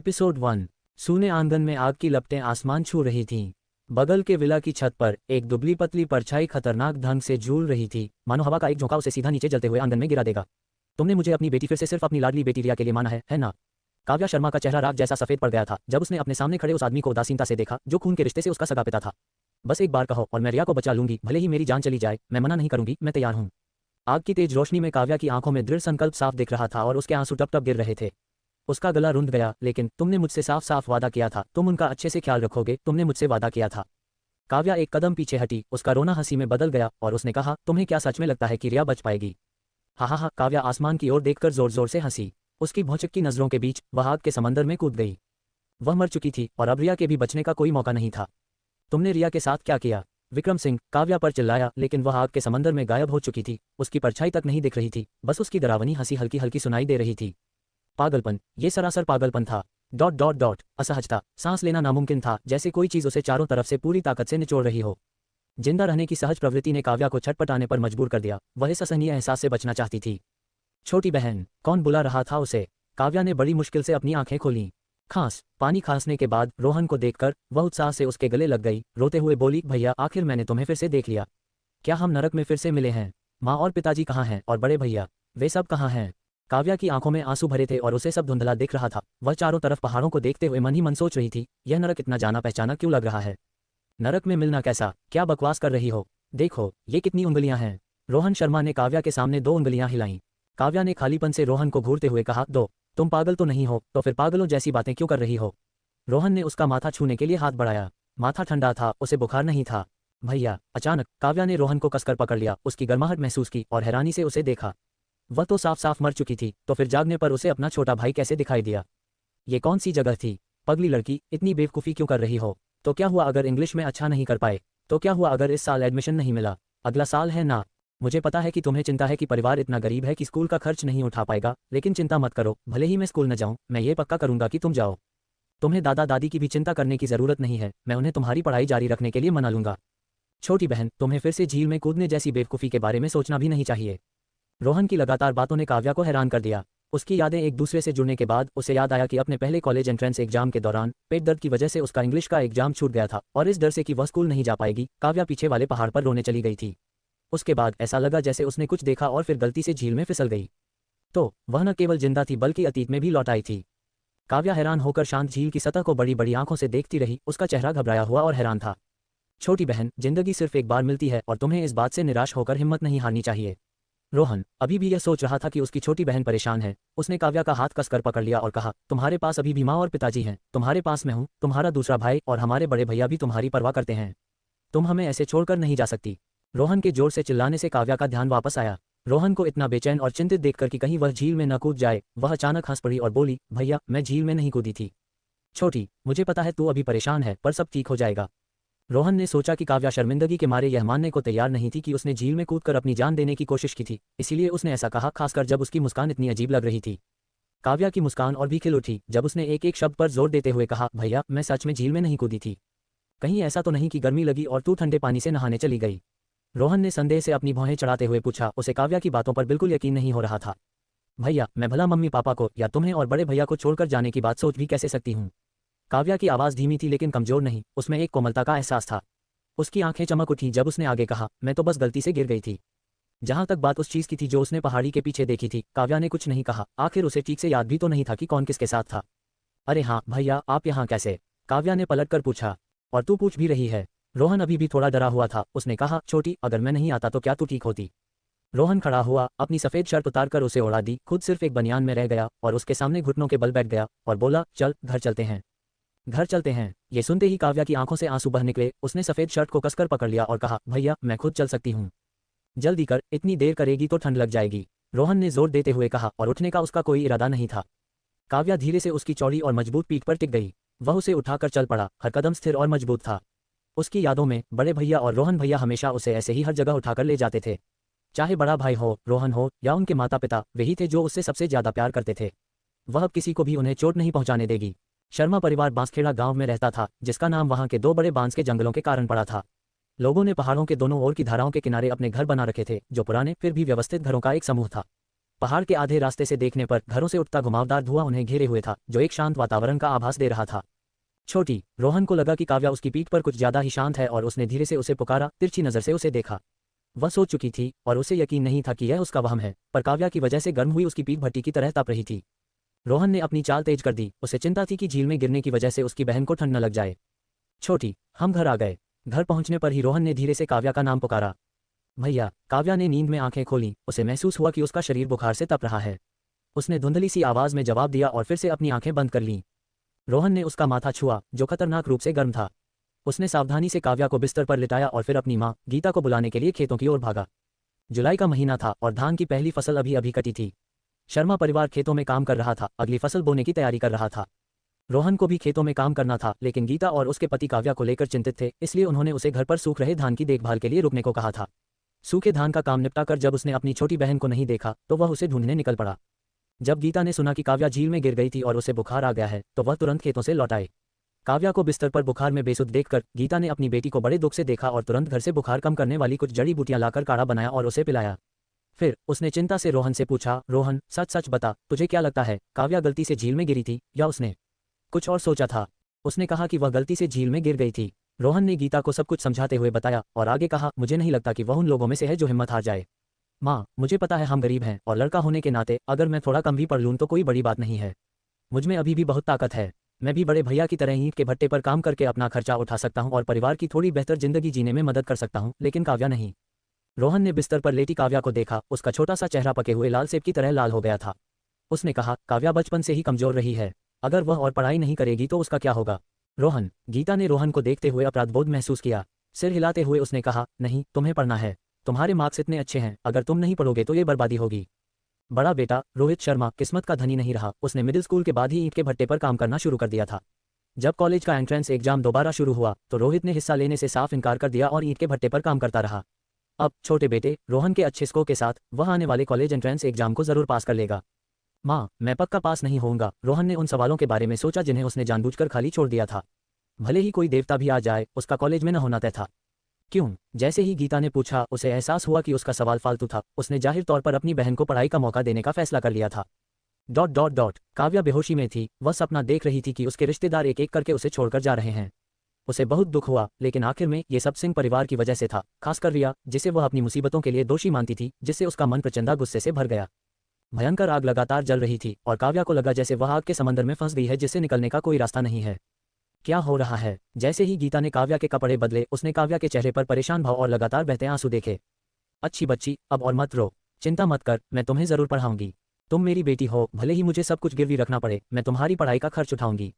Episode 1। सूने आंगन में आग की लपटें आसमान छू रही थीं। बगल के विला की छत पर एक दुबली पतली परछाई खतरनाक ढंग से झूल रही थी, मानो हवा का एक झोंका उसे सीधा नीचे जलते हुए आंगन में गिरा देगा। तुमने मुझे अपनी बेटी फिर से सिर्फ अपनी लाडली बेटी रिया के लिए माना है ना? काव्या शर्मा का चेहरा राख जैसा सफेद पड़ गया था जब उसने अपने सामने खड़े उस आदमी को उदासीनता से देखा जो खून के रिश्ते से उसका सगा पिता था। बस एक बार कहो और मैं रिया को बचा लूंगी, भले ही मेरी जान चली जाए, मैं मना नहीं करूंगी, मैं तैयार हूं। आग की तेज रोशनी में काव्या की आंखों में दृढ़ संकल्प साफ दिख रहा था और उसके आंसू टप टप गिर रहे थे। उसका गला रुंध गया, लेकिन तुमने मुझसे साफ साफ वादा किया था, तुम उनका अच्छे से ख्याल रखोगे, तुमने मुझसे वादा किया था। काव्या एक कदम पीछे हटी, उसका रोना हंसी में बदल गया और उसने कहा, तुम्हें क्या सच में लगता है कि रिया बच पाएगी? हा। काव्या आसमान की ओर देखकर जोर जोर से हंसी। उसकी भौचक्की नजरों के बीच वह आग के समंदर में कूद गई। वह मर चुकी थी और अब रिया के भी बचने का कोई मौका नहीं था। तुमने रिया के साथ क्या किया? विक्रम सिंह काव्या पर चिल्लाया, लेकिन वह आग के समंदर में गायब हो चुकी थी। उसकी परछाई तक नहीं दिख रही थी, बस उसकी डरावनी हंसी हल्की हल्की सुनाई दे रही थी। पागलपन, ये सरासर पागलपन था। असहजता, सांस लेना नामुमकिन था, जैसे कोई चीज उसे चारों तरफ से पूरी ताकत से निचोड़ रही हो। जिंदा रहने की सहज प्रवृत्ति ने काव्या को छटपटाने पर मजबूर कर दिया। वह इस असहनीय एहसास से बचना चाहती थी। छोटी बहन, कौन बुला रहा था उसे? काव्या ने बड़ी मुश्किल से अपनी आंखें खोलीं। पानी खांसने के बाद रोहन को देखकर वह उत्साह से उसके गले लग गई। रोते हुए बोली, भैया, आखिर मैंने तुम्हें फिर से देख लिया। क्या हम नरक में फिर से मिले हैं? माँ और पिताजी कहाँ हैं और बड़े भैया, वे सब कहाँ हैं? काव्या की आंखों में आंसू भरे थे और उसे सब धुंधला दिख रहा था। वह चारों तरफ पहाड़ों को देखते हुए मन ही मन सोच रही थी, यह नरक इतना जाना पहचाना क्यों लग रहा है? नरक में मिलना कैसा? क्या बकवास कर रही हो? देखो, ये कितनी उंगलियां हैं। रोहन शर्मा ने काव्या के सामने 2 उंगलियां हिलाईं। काव्या ने खालीपन से रोहन को घूरते हुए कहा, दो, तुम पागल तो नहीं हो? तो फिर पागलों जैसी बातें क्यों कर रही हो? रोहन ने उसका माथा छूने के लिए हाथ बढ़ाया। माथा ठंडा था, उसे बुखार नहीं था। भैया, अचानक काव्या ने रोहन को कसकर पकड़ लिया, उसकी गर्माहट महसूस की और हैरानी से उसे देखा। वह तो साफ साफ मर चुकी थी, तो फिर जागने पर उसे अपना छोटा भाई कैसे दिखाई दिया? ये कौन सी जगह थी? पगली लड़की, इतनी बेवकूफ़ी क्यों कर रही हो? तो क्या हुआ अगर इंग्लिश में अच्छा नहीं कर पाए? तो क्या हुआ अगर इस साल एडमिशन नहीं मिला? अगला साल है ना? मुझे पता है कि तुम्हें चिंता है कि परिवार इतना गरीब है कि स्कूल का खर्च नहीं उठा पाएगा, लेकिन चिंता मत करो, भले ही मैं स्कूल न जाऊं, मैं ये पक्का करूंगा कि तुम जाओ। तुम्हें दादा दादी की भी चिंता करने की जरूरत नहीं है, मैं उन्हें तुम्हारी पढ़ाई जारी रखने के लिए मना लूंगा। छोटी बहन, तुम्हें फिर से झील में कूदने जैसी बेवकूफ़ी के बारे में सोचना भी नहीं चाहिए। रोहन की लगातार बातों ने काव्या को हैरान कर दिया। उसकी यादें एक दूसरे से जुड़ने के बाद उसे याद आया कि अपने पहले कॉलेज एंट्रेंस एग्जाम के दौरान पेट दर्द की वजह से उसका इंग्लिश का एग्जाम छूट गया था और इस डर से कि वह स्कूल नहीं जा पाएगी, काव्या पीछे वाले पहाड़ पर रोने चली गई थी। उसके बाद ऐसा लगा जैसे उसने कुछ देखा और फिर गलती से झील में फिसल गई। तो वह न केवल जिंदा थी बल्कि अतीत में भी लौट आई थी। काव्या हैरान होकर शांत झील की सतह को बड़ी बड़ी आंखों से देखती रही। उसका चेहरा घबराया हुआ और हैरान था। छोटी बहन, जिंदगी सिर्फ एक बार मिलती है और तुम्हें इस बात से निराश होकर हिम्मत नहीं हारनी चाहिए। रोहन अभी भी यह सोच रहा था कि उसकी छोटी बहन परेशान है। उसने काव्या का हाथ कसकर पकड़ लिया और कहा, तुम्हारे पास अभी भी माँ और पिताजी हैं, तुम्हारे पास मैं हूँ, तुम्हारा दूसरा भाई, और हमारे बड़े भैया भी तुम्हारी परवाह करते हैं। तुम हमें ऐसे छोड़कर नहीं जा सकती। रोहन के जोर से चिल्लाने से काव्या का ध्यान वापस आया। रोहन को इतना बेचैन और चिंतित देखकर कि कहीं वह झील में न कूद जाए, वह अचानक हंस पड़ी और बोली, भैया, मैं झील में नहीं कूदी थी। छोटी, मुझे पता है तू अभी परेशान है, पर सब ठीक हो जाएगा। रोहन ने सोचा कि काव्या शर्मिंदगी के मारे यह मानने को तैयार नहीं थी कि उसने झील में कूदकर अपनी जान देने की कोशिश की थी, इसीलिए उसने ऐसा कहा, खासकर जब उसकी मुस्कान इतनी अजीब लग रही थी। काव्या की मुस्कान और भी खिल उठी जब उसने एक एक शब्द पर जोर देते हुए कहा, भैया, मैं सच में झील में नहीं कूदी थी। कहीं ऐसा तो नहीं कि गर्मी लगी और तू ठंडे पानी से नहाने चली गई? रोहन ने संदेह से अपनी भौहें चढ़ाते हुए पूछा। उसे काव्या की बातों पर बिल्कुल यकीन नहीं हो रहा था। भैया, मैं भला मम्मी पापा को या तुम्हें और बड़े भैया को छोड़कर जाने की बात सोच भी कैसे सकती हूँ? काव्या की आवाज़ धीमी थी लेकिन कमजोर नहीं, उसमें एक कोमलता का एहसास था। उसकी आंखें चमक उठी जब उसने आगे कहा, मैं तो बस गलती से गिर गई थी। जहां तक बात उस चीज की थी जो उसने पहाड़ी के पीछे देखी थी, काव्या ने कुछ नहीं कहा। आखिर उसे ठीक से याद भी तो नहीं था कि कौन किसके साथ था। अरे हाँ भैया, आप यहाँ कैसे? काव्या ने पलटकर पूछा। और तू पूछ भी रही है? रोहन अभी भी थोड़ा डरा हुआ था। उसने कहा, छोटी, अगर मैं नहीं आता तो क्या तू ठीक होती? रोहन खड़ा हुआ, अपनी सफेद शर्ट उतारकर उसे ओढ़ा दी, खुद सिर्फ एक बनियान में रह गया और उसके सामने घुटनों के बल बैठ गया और बोला, चल घर चलते हैं। घर चलते हैं। ये सुनते ही काव्या की आंखों से आंसू बह निकले। उसने सफेद शर्ट को कसकर पकड़ लिया और कहा, भैया, मैं खुद चल सकती हूँ। जल्दी कर, इतनी देर करेगी तो ठंड लग जाएगी, रोहन ने जोर देते हुए कहा और उठने का उसका कोई इरादा नहीं था। काव्या धीरे से उसकी चौड़ी और मजबूत पीठ पर टिक गई। वह उसे उठाकर चल पड़ा, हर कदम स्थिर और मजबूत था। उसकी यादों में बड़े भैया और रोहन भैया हमेशा उसे ऐसे ही हर जगह उठाकर ले जाते थे। चाहे बड़ा भाई हो, रोहन हो, या उनके माता पिता, वही थे जो उससे सबसे ज्यादा प्यार करते थे। वह अब किसी को भी उन्हें चोट नहीं पहुंचाने देगी। शर्मा परिवार बांसखेड़ा गांव में रहता था, जिसका नाम वहां के 2 बड़े बांस के जंगलों के कारण पड़ा था। लोगों ने पहाड़ों के दोनों ओर की धाराओं के किनारे अपने घर बना रखे थे, जो पुराने फिर भी व्यवस्थित घरों का एक समूह था। पहाड़ के आधे रास्ते से देखने पर घरों से उठता घुमावदार धुआं उन्हें घेरे हुए था, जो एक शांत वातावरण का आभास दे रहा था। छोटी रोहन को लगा कि काव्या उसकी पीठ पर कुछ ज्यादा ही शांत है और उसने धीरे से उसे पुकारा, तिरछी नजर से उसे देखा। वह सो चुकी थी और उसे यकीन नहीं था कि यह उसका वहम है, पर काव्या की वजह से गर्म हुई उसकी पीठ भट्टी की तरह तप रही थी। रोहन ने अपनी चाल तेज कर दी, उसे चिंता थी कि झील में गिरने की वजह से उसकी बहन को ठंड न लग जाए। छोटी, हम घर आ गए। घर पहुंचने पर ही रोहन ने धीरे से काव्या का नाम पुकारा। भैया। काव्या ने नींद में आंखें खोली, उसे महसूस हुआ कि उसका शरीर बुखार से तप रहा है। उसने धुंधली सी आवाज में जवाब दिया और फिर से अपनी आंखें बंद कर लीं। रोहन ने उसका माथा छुआ, जो खतरनाक रूप से गर्म था। उसने सावधानी से काव्या को बिस्तर पर लिटाया और फिर अपनी माँ गीता को बुलाने के लिए खेतों की ओर भागा। जुलाई का महीना था और धान की पहली फसल अभी अभी कटी थी। शर्मा परिवार खेतों में काम कर रहा था, अगली फसल बोने की तैयारी कर रहा था। रोहन को भी खेतों में काम करना था, लेकिन गीता और उसके पति काव्या को लेकर चिंतित थे, इसलिए उन्होंने उसे घर पर सूख रहे धान की देखभाल के लिए रुकने को कहा था। सूखे धान का काम निपटाकर जब उसने अपनी छोटी बहन को नहीं देखा तो वह उसे ढूंढने निकल पड़ा। जब गीता ने सुना कि काव्या झील में गिर गई थी और उसे बुखार आ गया है तो वह तुरंत खेतों से लौट आए। काव्या को बिस्तर पर बुखार में बेसुध देखकर गीता ने अपनी बेटी को बड़े दुख से देखा और तुरंत घर से बुखार कम करने वाली कुछ जड़ी बूटियां लाकर काढ़ा बनाया और उसे पिलाया। फिर उसने चिंता से रोहन से पूछा, रोहन सच सच बता, तुझे क्या लगता है काव्या गलती से झील में गिरी थी या उसने कुछ और सोचा था? उसने कहा कि वह गलती से झील में गिर गई थी। रोहन ने गीता को सब कुछ समझाते हुए बताया और आगे कहा, मुझे नहीं लगता कि वह उन लोगों में से है जो हिम्मत हार जाए। माँ, मुझे पता है हम गरीब हैं और लड़का होने के नाते अगर मैं थोड़ा कम भी पढ़ लूँ तो कोई बड़ी बात नहीं है। मुझमें अभी भी बहुत ताकत है। मैं भी बड़े भैया की तरह ईंट के भट्टे पर काम करके अपना खर्चा उठा सकता हूँ और परिवार की थोड़ी बेहतर जिंदगी जीने में मदद कर सकता हूँ, लेकिन काव्या नहीं। रोहन ने बिस्तर पर लेटी काव्या को देखा, उसका छोटा सा चेहरा पके हुए लाल सेब की तरह लाल हो गया था। उसने कहा, काव्या बचपन से ही कमजोर रही है, अगर वह और पढ़ाई नहीं करेगी तो उसका क्या होगा? रोहन। गीता ने रोहन को देखते हुए अपराधबोध महसूस किया। सिर हिलाते हुए उसने कहा, नहीं, तुम्हें पढ़ना है। तुम्हारे मार्क्स इतने अच्छे हैं, अगर तुम नहीं पढ़ोगे तो ये बर्बादी होगी। बड़ा बेटा रोहित शर्मा किस्मत का धनी नहीं रहा, उसने मिडिल स्कूल के बाद ही ईंट के भट्टे पर काम करना शुरू कर दिया था। जब कॉलेज का एंट्रेंस एग्जाम दोबारा शुरू हुआ तो रोहित ने हिस्सा लेने से साफ इनकार कर दिया और ईंट के भट्टे पर काम करता रहा। अब छोटे बेटे रोहन के अच्छे स्कोर के साथ वह आने वाले कॉलेज एंट्रेंस एग्जाम को जरूर पास कर लेगा। माँ, मैं पक्का पास नहीं होऊंगा। रोहन ने उन सवालों के बारे में सोचा जिन्हें उसने जानबूझकर खाली छोड़ दिया था। भले ही कोई देवता भी आ जाए, उसका कॉलेज में न होना तय था। क्यों? जैसे ही गीता ने पूछा उसे एहसास हुआ कि उसका सवाल फालतू था। उसने जाहिर तौर पर अपनी बहन को पढ़ाई का मौका देने का फैसला कर लिया था। ... काव्या बेहोशी में थी, वह सपना देख रही थी कि उसके रिश्तेदार एक एक करके उसे छोड़कर जा रहे हैं। उसे बहुत दुख हुआ, लेकिन आखिर में ये सब सिंह परिवार की वजह से था, खासकर रिया, जिसे वह अपनी मुसीबतों के लिए दोषी मानती थी, जिससे उसका मन प्रचंडा गुस्से से भर गया। भयंकर आग लगातार जल रही थी और काव्या को लगा जैसे वह आग के समंदर में फंस गई है जिससे निकलने का कोई रास्ता नहीं है। क्या हो रहा है? जैसे ही गीता ने काव्या के कपड़े बदले उसने काव्या के चेहरे पर परेशान भाव और लगातार बहते आंसू देखे। अच्छी बच्ची, अब और मत रो, चिंता मत कर, मैं तुम्हें जरूर पढ़ाऊंगी। तुम मेरी बेटी हो, भले ही मुझे सब कुछ गिरवी रखना पड़े, मैं तुम्हारी पढ़ाई का खर्च उठाऊंगी।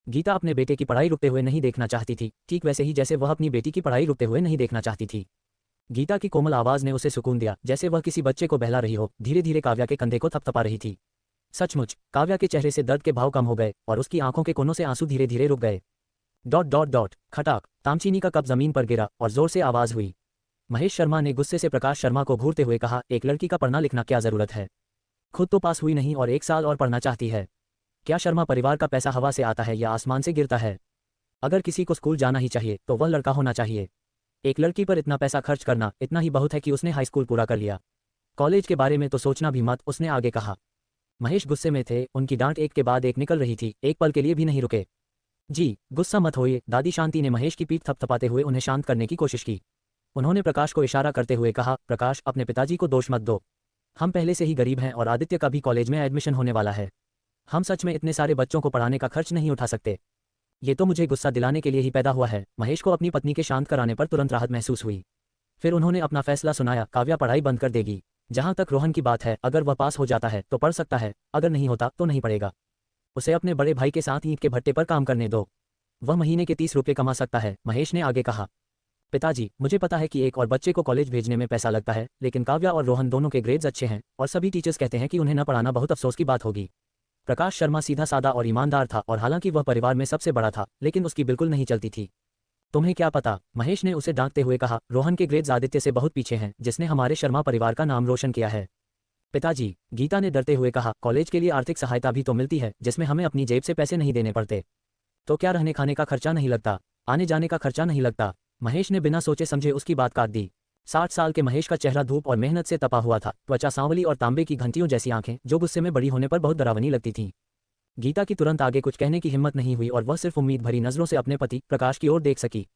गीता अपने बेटे की पढ़ाई रुकते हुए नहीं देखना चाहती थी, ठीक वैसे ही जैसे वह अपनी बेटी की पढ़ाई रुकते हुए नहीं देखना चाहती थी। गीता की कोमल आवाज ने उसे सुकून दिया, जैसे वह किसी बच्चे को बहला रही हो। धीरे धीरे काव्या के कंधे को थपथपा रही थी। सचमुच, काव्या के चेहरे से दर्द के भाव कम हो गए और उसकी आंखों के कोनों से आंसू धीरे धीरे रुक गए। ... खटाक, तामचीनी का कप जमीन पर गिरा और जोर से आवाज हुई। महेश शर्मा ने गुस्से से प्रकाश शर्मा को घूरते हुए कहा, एक लड़की का पढ़ना लिखना क्या जरूरत है? खुद तो पास हुई नहीं और 1 साल और पढ़ना चाहती है। क्या शर्मा परिवार का पैसा हवा से आता है या आसमान से गिरता है? अगर किसी को स्कूल जाना ही चाहिए तो वह लड़का होना चाहिए। एक लड़की पर इतना पैसा खर्च करना इतना ही बहुत है कि उसने हाई स्कूल पूरा कर लिया, कॉलेज के बारे में तो सोचना भी मत, उसने आगे कहा। महेश गुस्से में थे, उनकी डांट एक के बाद एक निकल रही थी, एक पल के लिए भी नहीं रुके। जी गुस्सा मत होइए, दादी शांति ने महेश की पीठ थपथपाते हुए उन्हें शांत करने की कोशिश की। उन्होंने प्रकाश को इशारा करते हुए कहा, प्रकाश, अपने पिताजी को दोष मत दो। हम पहले से ही गरीब हैं और आदित्य का भी कॉलेज में एडमिशन होने वाला है। हम सच में इतने सारे बच्चों को पढ़ाने का खर्च नहीं उठा सकते। ये तो मुझे गुस्सा दिलाने के लिए ही पैदा हुआ है। महेश को अपनी पत्नी के शांत कराने पर तुरंत राहत महसूस हुई। फिर उन्होंने अपना फैसला सुनाया, काव्या पढ़ाई बंद कर देगी। जहां तक रोहन की बात है, अगर वह पास हो जाता है तो पढ़ सकता है, अगर नहीं होता तो नहीं पढ़ेगा। उसे अपने बड़े भाई के साथ ईंट के भट्टे पर काम करने दो, वह महीने के 30 रुपये कमा सकता है। महेश ने आगे कहा, पिताजी, मुझे पता है कि एक और बच्चे को कॉलेज भेजने में पैसा लगता है, लेकिन काव्या और रोहन दोनों के ग्रेड्स अच्छे हैं और सभी टीचर्स कहते हैं कि उन्हें न पढ़ाना बहुत अफसोस की बात होगी। प्रकाश शर्मा सीधा सादा और ईमानदार था और हालांकि वह परिवार में सबसे बड़ा था, लेकिन उसकी बिल्कुल नहीं चलती थी। तुम्हें क्या पता? महेश ने उसे डांटते हुए कहा, रोहन के ग्रेड्स आदित्य से बहुत पीछे हैं, जिसने हमारे शर्मा परिवार का नाम रोशन किया है। पिताजी, गीता ने डरते हुए कहा, कॉलेज के लिए आर्थिक सहायता भी तो मिलती है, जिसमें हमें अपनी जेब से पैसे नहीं देने पड़ते। तो क्या रहने खाने का खर्चा नहीं लगता? आने जाने का खर्चा नहीं लगता? महेश ने बिना सोचे समझे उसकी बात काट दी। 60 साल के महेश का चेहरा धूप और मेहनत से तपा हुआ था, त्वचा सांवली और तांबे की घंटियों जैसी आंखें जो गुस्से में बड़ी होने पर बहुत डरावनी लगती थीं। गीता की तुरंत आगे कुछ कहने की हिम्मत नहीं हुई और वह सिर्फ उम्मीद भरी नजरों से अपने पति प्रकाश की ओर देख सकी।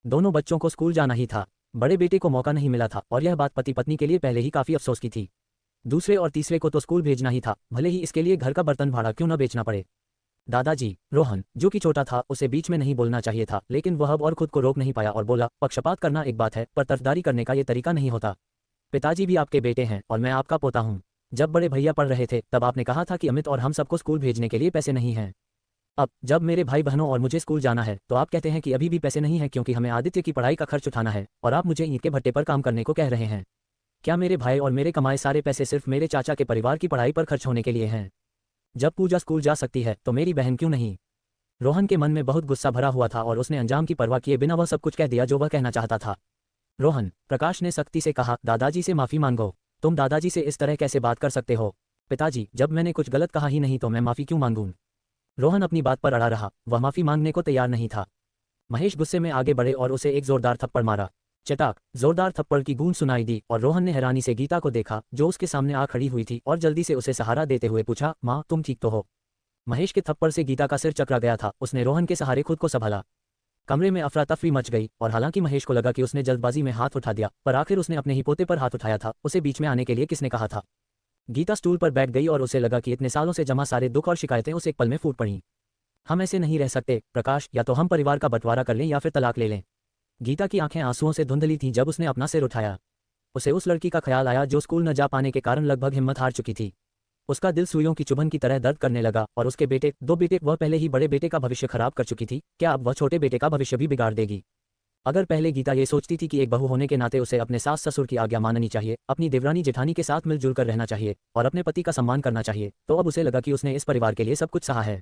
दोनों बच्चों को स्कूल जाना ही था, बड़े बेटे को मौका नहीं मिला था और यह बात पति पत्नी के लिए पहले ही काफी अफसोस की थी। दूसरे और तीसरे को तो स्कूल भेजना ही था, भले ही इसके लिए घर का बर्तन भाड़ा क्यों न बेचना पड़े। दादाजी, रोहन जो कि छोटा था उसे बीच में नहीं बोलना चाहिए था, लेकिन वह अब और खुद को रोक नहीं पाया और बोला, पक्षपात करना एक बात है पर तरफदारी करने का ये तरीका नहीं होता। पिताजी भी आपके बेटे हैं और मैं आपका पोता हूँ। जब बड़े भैया पढ़ रहे थे तब आपने कहा था कि अमित और हम सबको स्कूल भेजने के लिए पैसे नहीं हैं। अब जब मेरे भाई बहनों और मुझे स्कूल जाना है तो आप कहते हैं कि अभी भी पैसे नहीं हैं क्योंकि हमें आदित्य की पढ़ाई का खर्च उठाना है और आप मुझे ईंट के भट्टे पर काम करने को कह रहे हैं। क्या मेरे भाई और मेरे कमाए सारे पैसे सिर्फ मेरे चाचा के परिवार की पढ़ाई पर खर्च होने के लिए हैं? जब पूजा स्कूल जा सकती है तो मेरी बहन क्यों नहीं? रोहन के मन में बहुत गुस्सा भरा हुआ था और उसने अंजाम की परवाह किए बिना वह सब कुछ कह दिया जो वह कहना चाहता था। रोहन, प्रकाश ने सख्ती से कहा, दादाजी से माफी मांगो। तुम दादाजी से इस तरह कैसे बात कर सकते हो? पिताजी, जब मैंने कुछ गलत कहा ही नहीं तो मैं माफी क्यों मांगूं? रोहन अपनी बात पर अड़ा रहा, वह माफी मांगने को तैयार नहीं था। महेश गुस्से में आगे बढ़े और उसे एक जोरदार थप्पड़ मारा। चटाक, जोरदार थप्पड़ की गूंज सुनाई दी और रोहन ने हैरानी से गीता को देखा जो उसके सामने आ खड़ी हुई थी और जल्दी से उसे सहारा देते हुए पूछा, माँ तुम ठीक तो हो? महेश के थप्पड़ से गीता का सिर चकरा गया था, उसने रोहन के सहारे खुद को संभाला। कमरे में अफरा तफरी मच गई और हालांकि महेश को लगा कि उसने जल्दबाजी में हाथ उठा दिया, पर आखिर उसने अपने ही पोते पर हाथ उठाया था, उसे बीच में आने के लिए किसने कहा था? गीता स्टूल पर बैठ गई और उसे लगा कि इतने सालों से जमा सारे दुख और शिकायतें उस एक पल में फूट पड़ीं। हम ऐसे नहीं रह सकते प्रकाश, या तो हम परिवार का बंटवारा कर लें या फिर तलाक ले लें। गीता की आंखें आंसुओं से धुंधली थीं जब उसने अपना सिर उठाया। उसे उस लड़की का ख्याल आया जो स्कूल न जा पाने के कारण लगभग हिम्मत हार चुकी थी। उसका दिल सुइयों की चुभन की तरह दर्द करने लगा और उसके बेटे, दो बेटे, वह पहले ही बड़े बेटे का भविष्य खराब कर चुकी थी, क्या अब वह छोटे बेटे का भविष्य भी बिगाड़ देगी? अगर पहले गीता ये सोचती थी कि एक बहू होने के नाते उसे अपने सास ससुर की आज्ञा माननी चाहिए, अपनी देवरानी जेठानी के साथ मिलजुल कर रहना चाहिए और अपने पति का सम्मान करना चाहिए, तो अब उसे लगा कि उसने इस परिवार के लिए सब कुछ सहा है।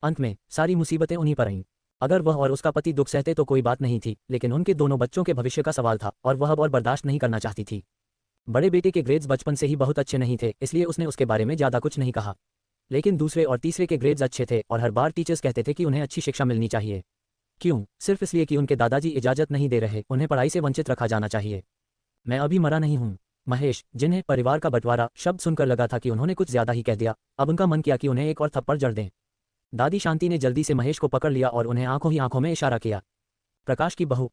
अंत में सारी मुसीबतें उन्हीं पर आईं। अगर वह और उसका पति दुख सहते तो कोई बात नहीं थी, लेकिन उनके दोनों बच्चों के भविष्य का सवाल था और वह अब और बर्दाश्त नहीं करना चाहती थी। बड़े बेटे के ग्रेड्स बचपन से ही बहुत अच्छे नहीं थे, इसलिए उसने उसके बारे में ज्यादा कुछ नहीं कहा, लेकिन दूसरे और तीसरे के ग्रेड्स अच्छे थे और हर बार टीचर्स कहते थे कि उन्हें अच्छी शिक्षा मिलनी चाहिए। क्यों? सिर्फ इसलिए कि उनके दादाजी इजाजत नहीं दे रहे, उन्हें पढ़ाई से वंचित रखा जाना चाहिए। मैं अभी मरा नहीं हूँ। महेश, जिन्हें परिवार का बंटवारा शब्द सुनकर लगा था कि उन्होंने कुछ ज्यादा ही कह दिया, अब उनका मन किया कि उन्हें एक और थप्पड़ जड़ दें। दादी शांति ने जल्दी से महेश को पकड़ लिया और उन्हें आंखों ही आंखों में इशारा किया। प्रकाश की बहू,